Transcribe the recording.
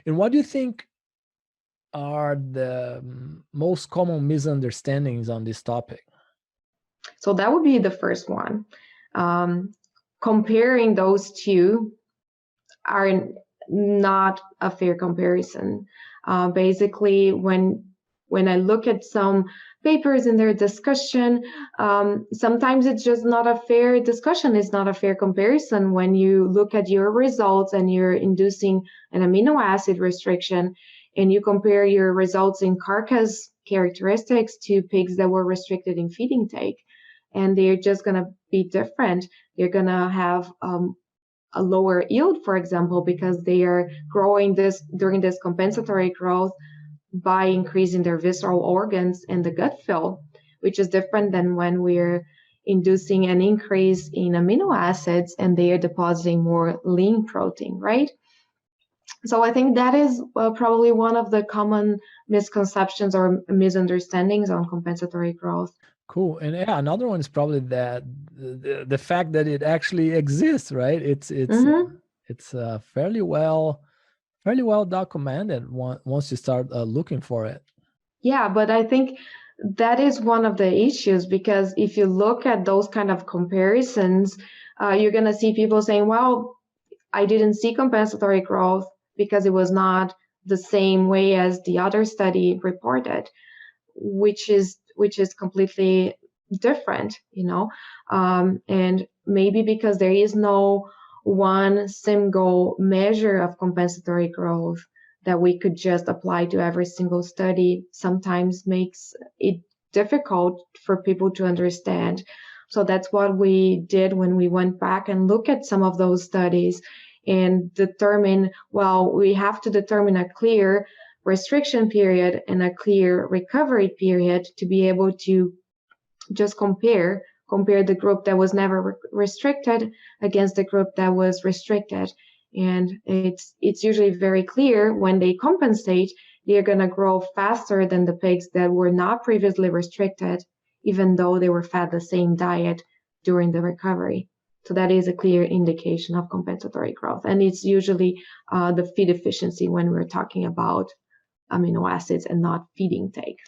And what do you think are the most common misunderstandings on this topic? So that would be the first one. Comparing those two are not a fair comparison. Basically, when I look at some papers in their discussion, sometimes it's just not a fair discussion. It's not a fair comparison when you look at your results and you're inducing an amino acid restriction and you compare your results in carcass characteristics to pigs that were restricted in feed intake. And they're just going to be different. They're going to have a lower yield, for example, because they are growing this during this compensatory growth by increasing their visceral organs and the gut fill, which is different than when we're inducing an increase in amino acids and they are depositing more lean protein, right? So I think that is probably one of the common misconceptions or misunderstandings on compensatory growth. Cool. And yeah, another one is probably that the fact that it actually exists, right? It's fairly well documented once you start looking for it. Yeah, but I think that is one of the issues, because if you look at those kind of comparisons, you're going to see people saying, well, I didn't see compensatory growth because it was not the same way as the other study reported, which is completely different, and maybe because there is no one single measure of compensatory growth that we could just apply to every single study, sometimes makes it difficult for people to understand. So that's what we did when we went back and looked at some of those studies and determine, well, we have to determine a clear restriction period and a clear recovery period to be able to just compare the group that was never restricted against the group that was restricted. And it's usually very clear when they compensate, they're going to grow faster than the pigs that were not previously restricted, even though they were fed the same diet during the recovery. So that is a clear indication of compensatory growth. And it's usually the feed efficiency when we're talking about amino acids and not feed intake.